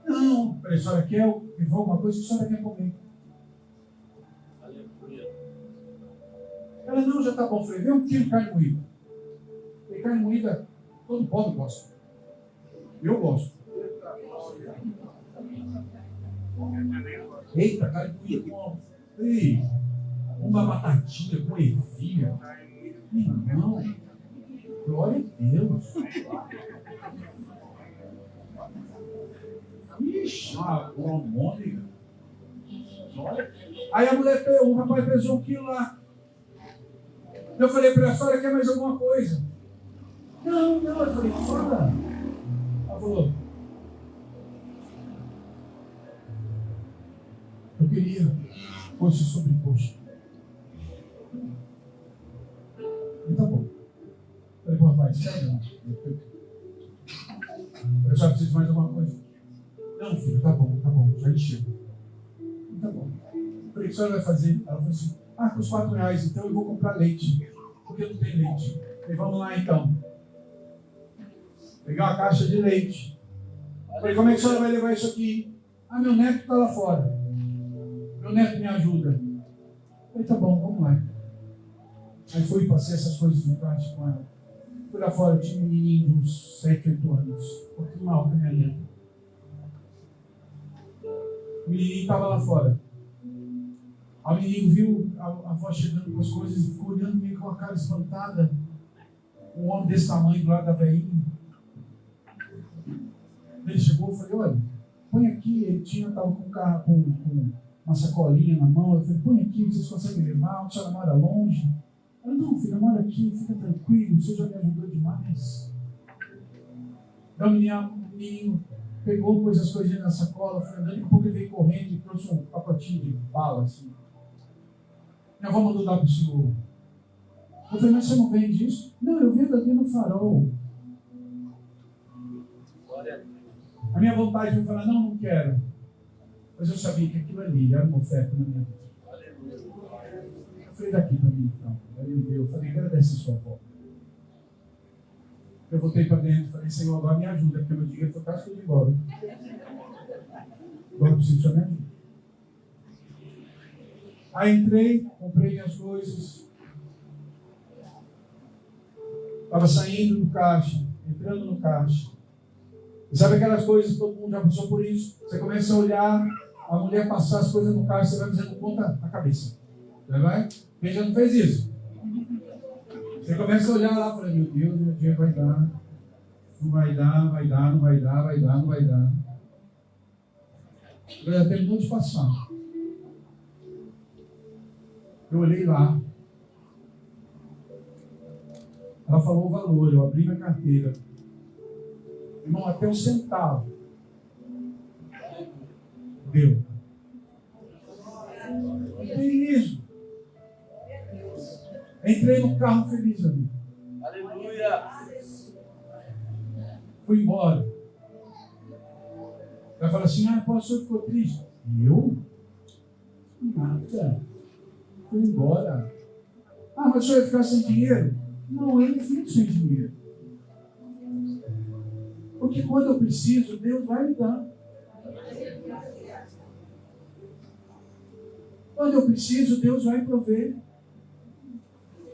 Não. Eu falei, a senhora quer alguma coisa que a senhora quer comer? Ela, não, já tá bom. Eu falei, vê 1 quilo de carne moída. Eu falei, carne moída, todo pobre gosta. Eu gosto. Eita, carne moída com uma batatinha com ervilha. Irmão, glória a Deus. Ixi, uma almôndega. Aí a mulher, o rapaz pesou 1 quilo lá. Eu falei para ela, a senhora quer mais alguma coisa? Não. Eu falei, fala. Ela falou, eu queria que fosse sobreposto. E tá bom. Eu falei, rapaz, espera não. Eu já preciso de mais alguma coisa. Não, filho, tá bom, já encheu. Tá bom. Eu falei, o que a senhora vai fazer? Ela falou assim, com os R$4, então eu vou comprar leite. Porque não tem leite. Eu falei, vamos lá então. Pegar uma caixa de leite. Eu falei, como é que a senhora vai levar isso aqui? Meu neto está lá fora. Meu neto me ajuda. Eu falei, tá bom, vamos lá. Aí fui, passei essas coisas no caixa com ela. Fui lá fora, eu tinha um menininho de uns 7, 8 anos. Um pouquinho mal com a minha neta. O menininho estava lá fora. O menino viu a avó chegando com as coisas e ficou olhando meio com a cara espantada. Um homem desse tamanho do lado da velhinha. Ele chegou e falei, olha, põe aqui. Ele estava com uma sacolinha na mão. Eu falei, põe aqui, vocês conseguem levar? A senhora mora longe? Ela, não, filha, mora aqui, fica tranquilo, você já me ajudou demais. Então o menino pegou, pôs as coisinhas na sacola, foi andando, daqui a pouco ele veio correndo e trouxe um pacotinho de bala, assim. Minha avó mandou dar para o senhor. Eu falei, mas você não vende isso? Não, eu vendo ali no Farol. A minha vontade foi falar, não quero. Mas eu sabia que aquilo ali era uma oferta na minha vida. Eu falei, daqui para mim, então. Aí ele deu, eu falei, agradece a sua avó. Eu voltei para dentro e falei, Senhor, agora me ajuda, porque meu dinheiro foi quase tudo embora. Agora eu preciso da minha ajuda. Aí entrei, comprei minhas coisas. Estava saindo do caixa, entrando no caixa. E sabe aquelas coisas que todo mundo já passou por isso? Você começa a olhar a mulher passar as coisas no caixa, você vai fazendo conta na cabeça. Você vai? Quem já não fez isso? Você começa a olhar lá e fala, meu Deus, meu dinheiro vai dar. Não vai dar, vai dar, não vai dar, vai dar, não vai dar. Eu já terminou de passar. Eu olhei lá. Ela falou o valor, eu abri minha carteira. Irmão, até um centavo. Deu. Feliz. Entrei no carro feliz ali. Aleluia. Fui embora. Ela fala assim, o senhor ficou triste. E eu? Nada. Fui embora. Mas o senhor ia ficar sem dinheiro? Não, eu não fico sem dinheiro. Porque quando eu preciso, Deus vai me dar. Quando eu preciso, Deus vai prover.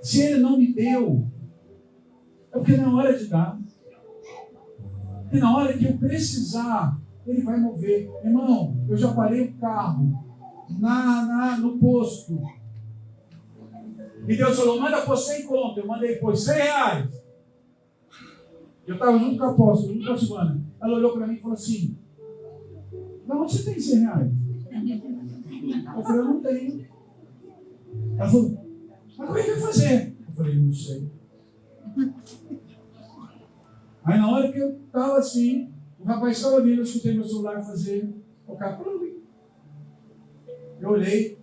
Se Ele não me deu, é porque não é hora de dar. E na hora que eu precisar, Ele vai mover. Irmão, eu já parei o carro no posto. E Deus falou, manda pôr 100 conto. Eu mandei pôr R$100. Eu estava junto com a apóstola, junto com a Silvana. Ela olhou para mim e falou assim, de onde você tem R$100? Eu falei, eu não tenho. Ela falou, mas como é que vai fazer? Eu falei, não sei. Aí na hora que eu estava assim, o rapaz estava vindo, eu escutei meu celular fazer tocar. Eu olhei,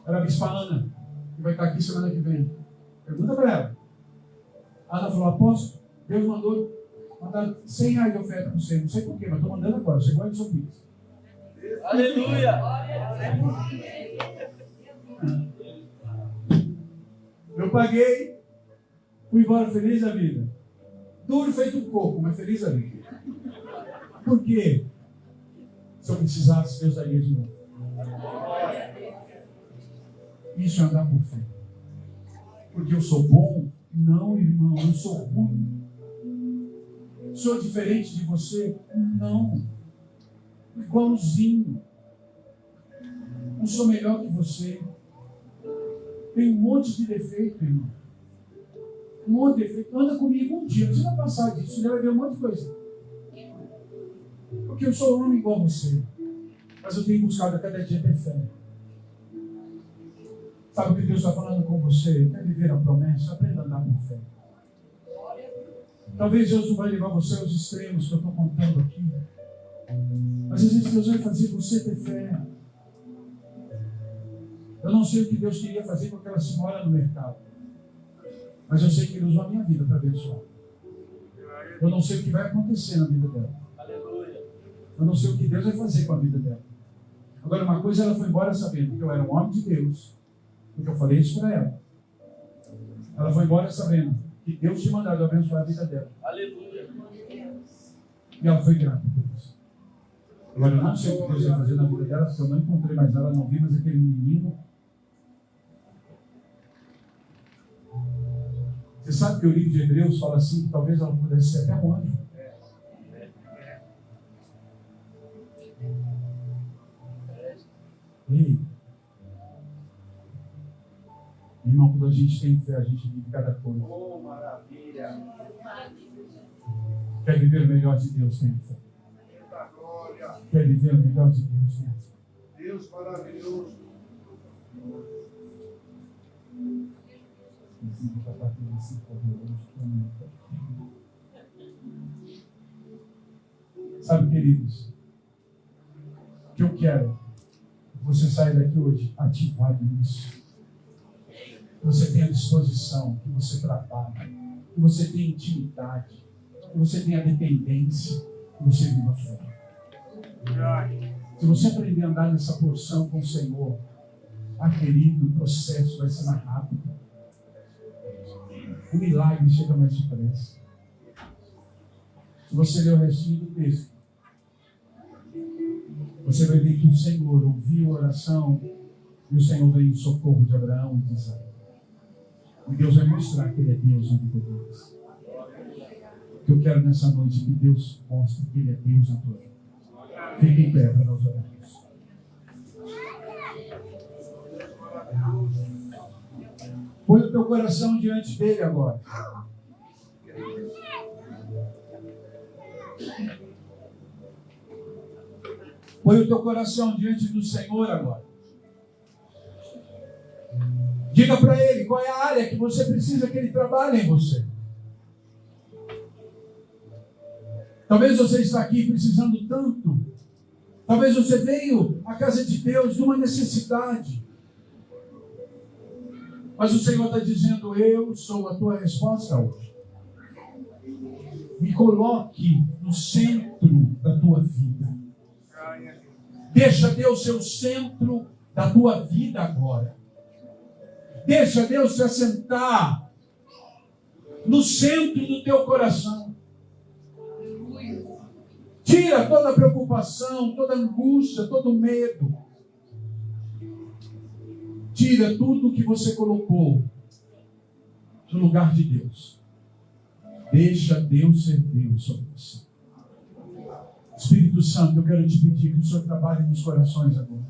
era a Bispa Ana, que vai estar aqui semana que vem. Pergunta para ela. A Ana falou, apóstolo, Deus mandou mandar R$100 de oferta para você. Não sei porquê, mas estou mandando agora. Chegou a Edson Pix. Aleluia. Eu paguei, fui embora feliz da vida. Duro feito um coco, mas feliz da vida. Por quê? Se eu precisasse, Deus daria de novo. Isso é andar por fé. Porque eu sou bom? Não, irmão, eu sou ruim. Sou diferente de você? Não. Igualzinho. Não sou melhor que você. Tem um monte de defeito, irmão. Um monte de defeito. Anda comigo um dia. Você vai passar disso. Você vai ver um monte de coisa. Porque eu sou homem igual a você. Mas eu tenho buscado a cada dia ter fé. Sabe o que Deus está falando com você? Quer viver a promessa? Aprenda a andar por fé. Talvez Deus não vai levar você aos extremos que eu estou contando aqui. Mas às vezes Deus vai fazer você ter fé. Eu não sei o que Deus queria fazer com aquela senhora no mercado. Mas eu sei que Ele usou a minha vida para abençoar. Eu não sei o que vai acontecer na vida dela. Eu não sei o que Deus vai fazer com a vida dela. Agora, uma coisa, ela foi embora sabendo que eu era um homem de Deus. Porque eu falei isso para ela. Ela foi embora sabendo que Deus tinha mandado eu abençoar a vida dela. Aleluia. E ela foi grata por isso. Agora, eu não sei o que Deus vai fazer na vida dela, porque eu não encontrei mais ela, não vi mais aquele menino. Você sabe que o livro de Hebreus fala assim, que talvez ela pudesse ser até um anjo. Ei, irmão, quando a gente tem fé, a gente vive cada coisa. Oh, maravilha. Quer viver o melhor de Deus, tenha fé. Quer viver o melhor de Deus, tenha fé. Deus maravilhoso. Sabe, queridos, o que eu quero que você saia daqui hoje ativado nisso. Que você tenha disposição, que você trabalhe, que você tenha intimidade, que você tenha dependência, que você viva fé. Se você aprender a andar nessa porção com o Senhor, querido, o processo vai ser mais rápido. O milagre chega mais depressa. Se você ler o restinho do texto, você vai ver que o Senhor ouviu a oração e o Senhor veio em socorro de Abraão e de Isaac. E Deus vai mostrar que Ele é Deus na vida deles. que eu quero nessa noite que Deus mostre que Ele é Deus na tua vida. Fique em pé para nós orarmos. Põe o teu coração diante dele agora. Põe o teu coração diante do Senhor agora. Diga para Ele qual é a área que você precisa que Ele trabalhe em você. Talvez você está aqui precisando tanto. Talvez você veio à casa de Deus de uma necessidade. Mas o Senhor está dizendo, eu sou a tua resposta hoje. Me coloque no centro da tua vida. Deixa Deus ser o centro da tua vida agora. Deixa Deus se assentar no centro do teu coração. Tira toda a preocupação, toda a angústia, todo o medo. Tira tudo que você colocou no lugar de Deus. Deixa Deus ser Deus sobre você. Espírito Santo, eu quero te pedir que o Senhor trabalhe nos corações agora.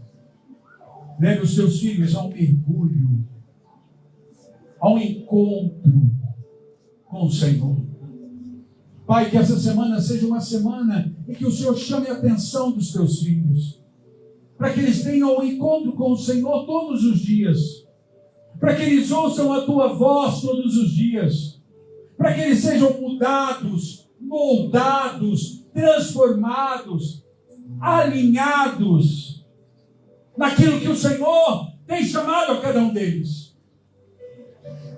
Leve os teus filhos a um mergulho, a um encontro com o Senhor. Pai, que essa semana seja uma semana em que o Senhor chame a atenção dos teus filhos, para que eles tenham um encontro com o Senhor todos os dias, para que eles ouçam a tua voz todos os dias, para que eles sejam mudados, moldados, transformados, alinhados naquilo que o Senhor tem chamado a cada um deles.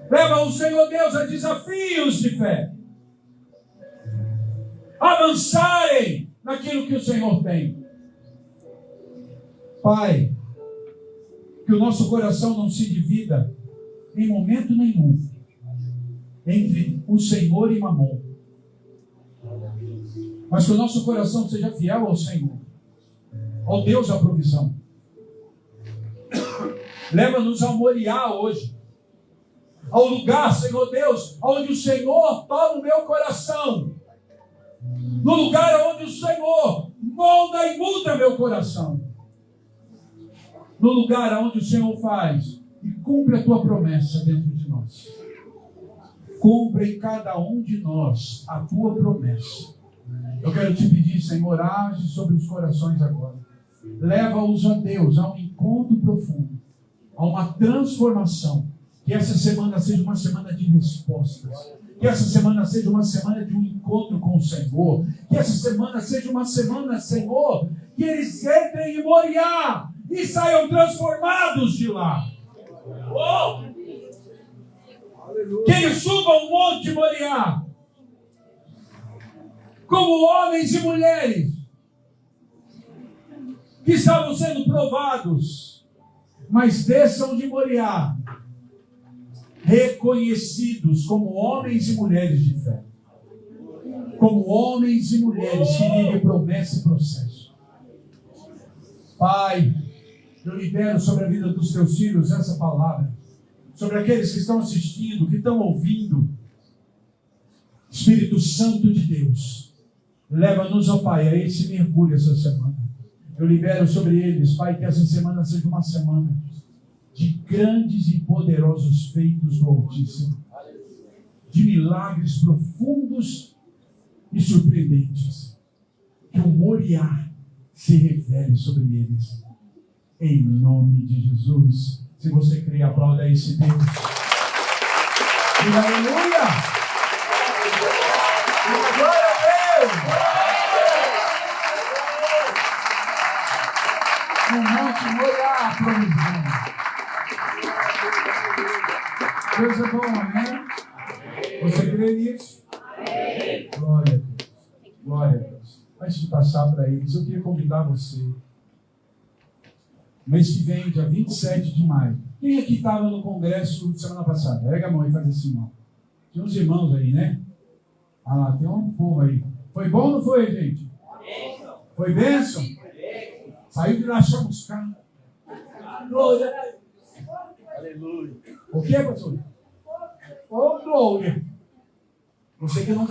Leva o Senhor Deus a desafios de fé, avançarem naquilo que o Senhor tem. Pai, que o nosso coração não se divida em momento nenhum entre o Senhor e Mamon, mas que o nosso coração seja fiel ao Senhor, ao Deus da provisão. Leva-nos ao Moriá hoje, ao lugar, Senhor Deus, onde o Senhor toma o meu coração, no lugar onde o Senhor molda e muda meu coração, no lugar onde o Senhor faz e cumpre a tua promessa dentro de nós. Cumpre em cada um de nós a tua promessa. Eu quero te pedir, Senhor, age sobre os corações agora. Leva-os a Deus, a um encontro profundo, a uma transformação. Que essa semana seja uma semana de respostas. Que essa semana seja uma semana de um encontro com o Senhor. Que essa semana seja uma semana, Senhor, que eles entrem em Moriá e saiam transformados de lá. Oh! Que eles subam o monte Moriá como homens e mulheres que estavam sendo provados, mas desçam de Moriá reconhecidos como homens e mulheres de fé, como homens e mulheres que vivem promessa e processo. Pai, eu libero sobre a vida dos teus filhos essa palavra, sobre aqueles que estão assistindo, que estão ouvindo. Espírito Santo de Deus, leva-nos, ó Pai, a esse mergulho essa semana. Eu libero sobre eles, Pai, que essa semana seja uma semana de grandes e poderosos feitos do Altíssimo, de milagres profundos e surpreendentes. Que o Moriá se revele sobre eles, em nome de Jesus. Se você crê, aplauda esse Deus. Diga aleluia! Diga glória a Deus! No monte Moriá, provisão. Deus é bom, amém? Você crê nisso? Glória a Deus. Glória a Deus. Antes de passar para eles, eu queria convidar você. Mês que vem, dia 27 de maio. Quem aqui estava no congresso semana passada? Pega a mão e faz assim, não. Tinha uns irmãos aí, né? Ah lá, tem um povo aí. Foi bom ou não foi, gente? Foi bênção? Saiu de lá chamuscando. Glória. Aleluia. O que, pastor? Ô, glória. Você que não